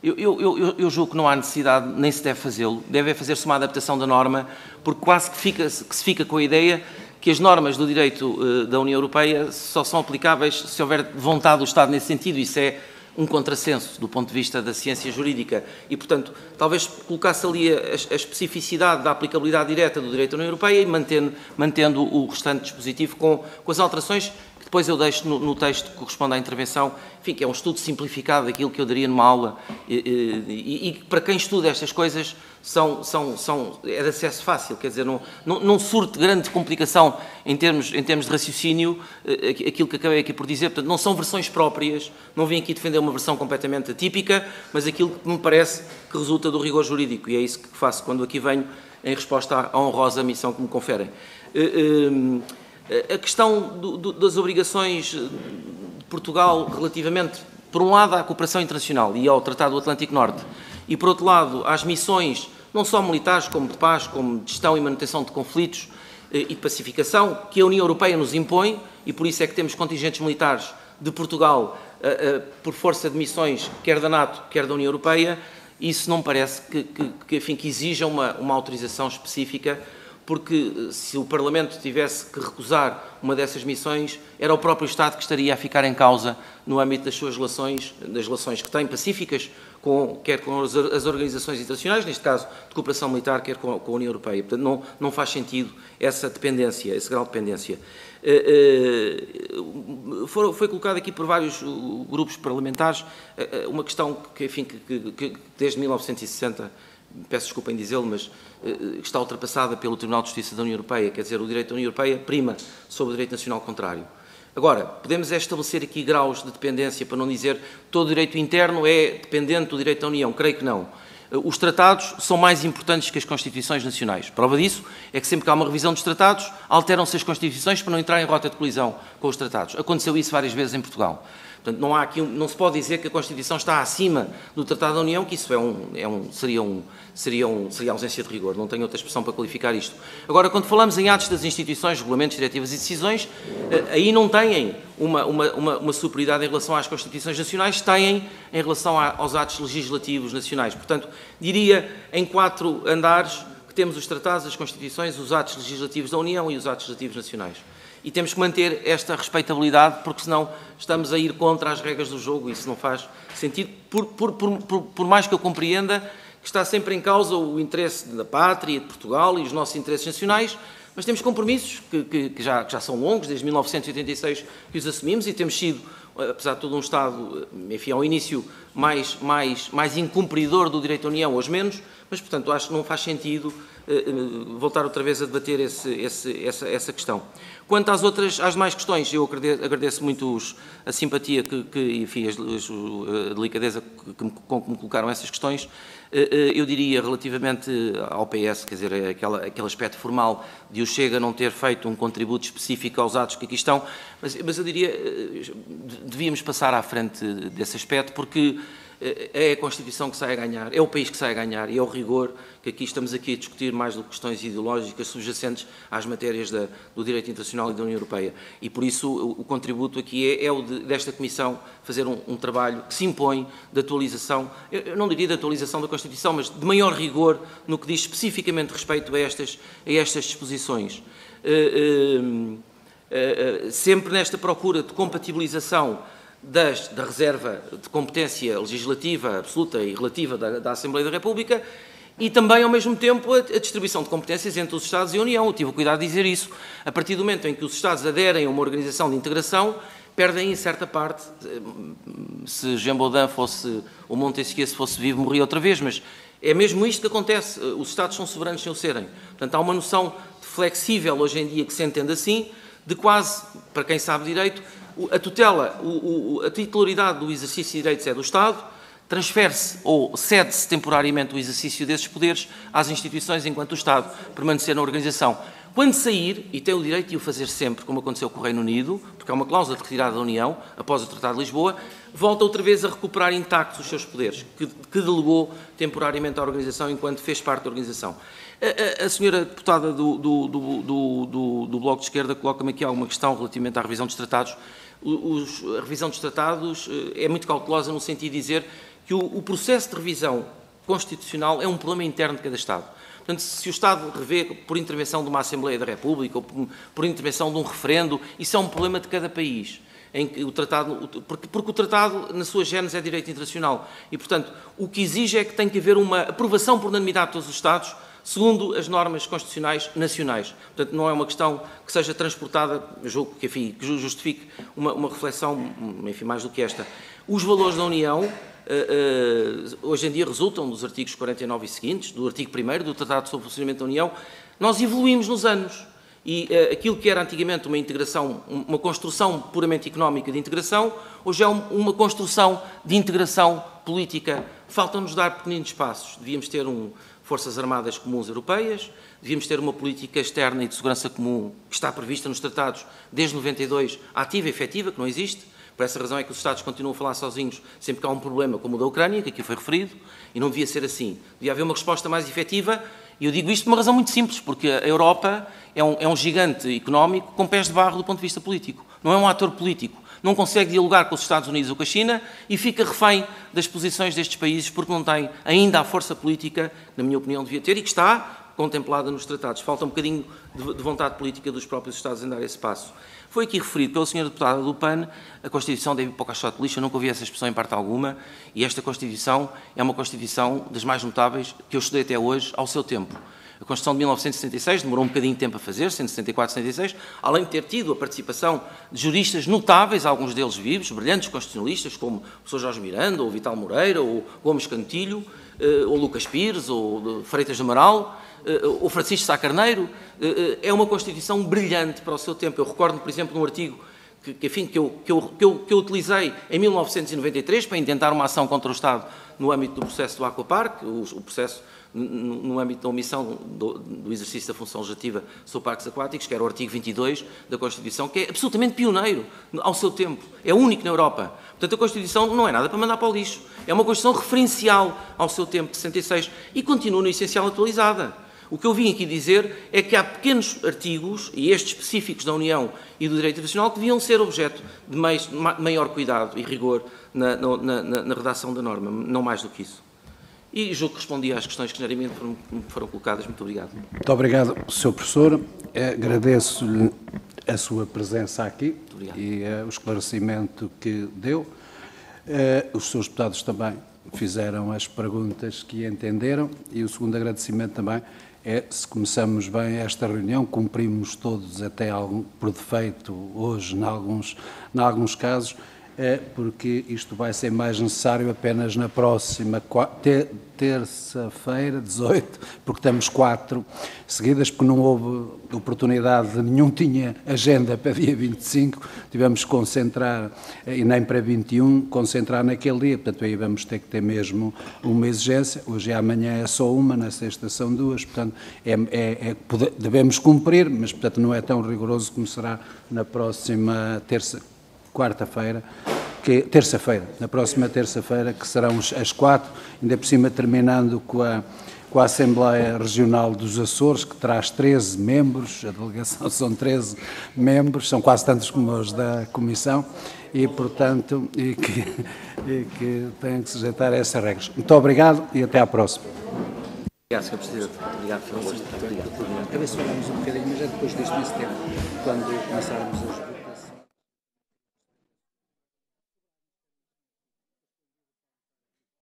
eu julgo que não há necessidade, nem se deve fazê-lo. Deve fazer-se uma adaptação da norma, porque quase que se fica com a ideia que as normas do direito da União Europeia só são aplicáveis se houver vontade do Estado nesse sentido. Isso é um contrassenso do ponto de vista da ciência jurídica e, portanto, talvez colocasse ali a especificidade da aplicabilidade direta do direito da União Europeia e mantendo o restante dispositivo com as alterações que Depois eu deixo no texto que corresponde à intervenção, enfim, que é um estudo simplificado daquilo que eu daria numa aula e para quem estuda estas coisas é de acesso fácil, quer dizer, não surte grande complicação em termos de raciocínio aquilo que acabei aqui por dizer. Portanto, não são versões próprias, não vim aqui defender uma versão completamente atípica, mas aquilo que me parece que resulta do rigor jurídico, e é isso que faço quando aqui venho em resposta à honrosa missão que me conferem. A questão das obrigações de Portugal relativamente, por um lado, à cooperação internacional e ao Tratado do Atlântico Norte, e, por outro lado, às missões, não só militares, como de paz, como de gestão e manutenção de conflitos e de pacificação, que a União Europeia nos impõe, e por isso é que temos contingentes militares de Portugal por força de missões, quer da NATO, quer da União Europeia. Isso não me parece que exija uma autorização específica, porque se o Parlamento tivesse que recusar uma dessas missões, era o próprio Estado que estaria a ficar em causa no âmbito das suas relações, das relações que tem pacíficas, quer com as organizações internacionais, neste caso de cooperação militar, quer com a União Europeia. Portanto, não faz sentido essa dependência, esse grau de dependência. Foi colocado aqui por vários grupos parlamentares uma questão que desde 1960, peço desculpa em dizê-lo, mas está ultrapassada pelo Tribunal de Justiça da União Europeia, quer dizer, o direito da União Europeia prima sobre o direito nacional contrário. Agora, podemos estabelecer aqui graus de dependência, para não dizer todo o direito interno é dependente do direito da União, creio que não. Os tratados são mais importantes que as Constituições nacionais. Prova disso é que sempre que há uma revisão dos tratados, alteram-se as Constituições para não entrar em rota de colisão com os tratados. Aconteceu isso várias vezes em Portugal. Portanto, não se pode dizer que a Constituição está acima do Tratado da União, que isso seria ausência de rigor. Não tenho outra expressão para qualificar isto. Agora, quando falamos em atos das instituições, regulamentos, diretivas e decisões, aí não têm uma superioridade em relação às Constituições nacionais, têm em relação aos atos legislativos nacionais. Portanto, diria em 4 andares que temos os tratados, as Constituições, os atos legislativos da União e os atos legislativos nacionais. E temos que manter esta respeitabilidade, porque senão estamos a ir contra as regras do jogo e isso não faz sentido, por mais que eu compreenda que está sempre em causa o interesse da pátria, de Portugal e os nossos interesses nacionais, mas temos compromissos que já são longos, desde 1986 que os assumimos, e temos sido, apesar de todo, um Estado, enfim, ao início mais incumpridor do direito da União, hoje menos, mas, portanto, acho que não faz sentido voltar outra vez a debater essa questão. Quanto às demais questões, eu agradeço muito a simpatia enfim, a delicadeza com que me colocaram essas questões. Eu diria, relativamente ao PS, quer dizer, aquele aspecto formal de o Chega não ter feito um contributo específico aos atos que aqui estão, mas eu diria, devíamos passar à frente desse aspecto, porque é a Constituição que sai a ganhar, é o país que sai a ganhar e é o rigor que aqui estamos a discutir mais do que questões ideológicas subjacentes às matérias do direito internacional e da União Europeia. E por isso o contributo aqui é o desta Comissão fazer um trabalho que se impõe de atualização, eu não diria de atualização da Constituição, mas de maior rigor no que diz especificamente respeito a estas disposições. Sempre nesta procura de compatibilização da reserva de competência legislativa absoluta e relativa da Assembleia da República e também, ao mesmo tempo, a distribuição de competências entre os Estados e a União. Eu tive o cuidado de dizer isso. A partir do momento em que os Estados aderem a uma organização de integração, perdem, em certa parte, se Jean Baudin fosse, ou Montesquieu se fosse vivo, morria outra vez, mas é mesmo isto que acontece. Os Estados são soberanos sem o serem. Portanto, há uma noção de flexível, hoje em dia, que se entende assim, de quase, para quem sabe direito, a tutela, a titularidade do exercício de direitos é do Estado, transfere-se ou cede-se temporariamente o exercício desses poderes às instituições enquanto o Estado permanecer na organização. Quando sair, e tem o direito de o fazer sempre, como aconteceu com o Reino Unido, porque há uma cláusula de retirada da União, após o Tratado de Lisboa, volta outra vez a recuperar intactos os seus poderes, que delegou temporariamente à organização enquanto fez parte da organização. A senhora deputada do Bloco de Esquerda coloca-me aqui alguma questão relativamente à revisão dos tratados. A revisão dos tratados é muito cautelosa no sentido de dizer que o processo de revisão constitucional é um problema interno de cada Estado. Portanto, se o Estado revê por intervenção de uma Assembleia da República ou por intervenção de um referendo, isso é um problema de cada país. Em que porque o tratado, na sua gênese, é direito internacional. E, portanto, o que exige é que tem que haver uma aprovação por unanimidade de todos os Estados segundo as normas constitucionais nacionais. Portanto, não é uma questão que seja transportada, eu julgo que, enfim, que justifique uma reflexão, enfim, mais do que esta. Os valores da União, hoje em dia, resultam dos artigos 49 e seguintes, do artigo 1º do Tratado sobre o Funcionamento da União. Nós evoluímos nos anos. E aquilo que era antigamente uma integração, uma construção puramente económica de integração, hoje é uma construção de integração política. Faltam-nos dar pequeninos passos. Devíamos ter forças armadas comuns europeias, devíamos ter uma política externa e de segurança comum que está prevista nos tratados desde 92, ativa e efetiva, que não existe. Por essa razão é que os Estados continuam a falar sozinhos sempre que há um problema como o da Ucrânia, que aqui foi referido, e não devia ser assim. Devia haver uma resposta mais efetiva. E eu digo isto por uma razão muito simples, porque a Europa é um gigante económico com pés de barro do ponto de vista político. Não é um ator político. Não consegue dialogar com os Estados Unidos ou com a China e fica refém das posições destes países porque não tem ainda a força política, na minha opinião, devia ter e que está contemplada nos tratados. Falta um bocadinho de vontade política dos próprios Estados em dar esse passo. Foi aqui referido pela senhora deputada do PAN, a Constituição deve ir para o caixote de lixo, eu nunca ouvi essa expressão em parte alguma, e esta Constituição é uma Constituição das mais notáveis que eu estudei até hoje, ao seu tempo. A Constituição de 1976 demorou um bocadinho de tempo a fazer, 174, 76, além de ter tido a participação de juristas notáveis, alguns deles vivos, brilhantes constitucionalistas, como o Sr. Jorge Miranda, ou Vital Moreira, ou Gomes Cantilho, ou Lucas Pires, ou Freitas de Amaral, ou Francisco Sá Carneiro. É uma Constituição brilhante para o seu tempo. Eu recordo, por exemplo, num artigo que eu utilizei em 1993 para intentar uma ação contra o Estado no âmbito do processo do Aquapark, o processo no âmbito da omissão do exercício da função legislativa sobre parques aquáticos, que era o artigo 22 da Constituição, que é absolutamente pioneiro ao seu tempo, é único na Europa. Portanto, a Constituição não é nada para mandar para o lixo, é uma Constituição referencial ao seu tempo, de 66, e continua no essencial atualizada. O que eu vim aqui dizer é que há pequenos artigos, e estes específicos da União e do Direito Internacional, que deviam ser objeto de maior cuidado e rigor na redação da norma, não mais do que isso. E julgo que respondi às questões que generalmente foram colocadas. Muito obrigado. Muito obrigado, Sr. Professor. Agradeço-lhe a sua presença aqui e o esclarecimento que deu. Os seus deputados também fizeram as perguntas que entenderam e o segundo agradecimento também é, se começamos bem esta reunião, cumprimos todos até por defeito hoje, em alguns casos, porque isto vai ser mais necessário apenas na próxima terça-feira, 18, porque temos 4 seguidas, porque não houve oportunidade, nenhum tinha agenda para dia 25, tivemos que concentrar, e nem para 21, concentrar naquele dia, portanto aí vamos ter que ter mesmo uma exigência, hoje e amanhã é só uma, na sexta são 2, portanto devemos cumprir, mas portanto não é tão rigoroso como será na próxima terça-feira, na próxima terça-feira, que serão as 4, ainda por cima terminando com a Assembleia Regional dos Açores, que traz 13 membros, a delegação são 13 membros, são quase tantos como os da Comissão, e portanto, que têm que sujeitar a essas regras. Muito obrigado e até à próxima. Obrigado, Sr. Presidente. Obrigado, Sr. Presidente. A ver se falamos um bocadinho, mas é depois deste tempo, quando começarmos os...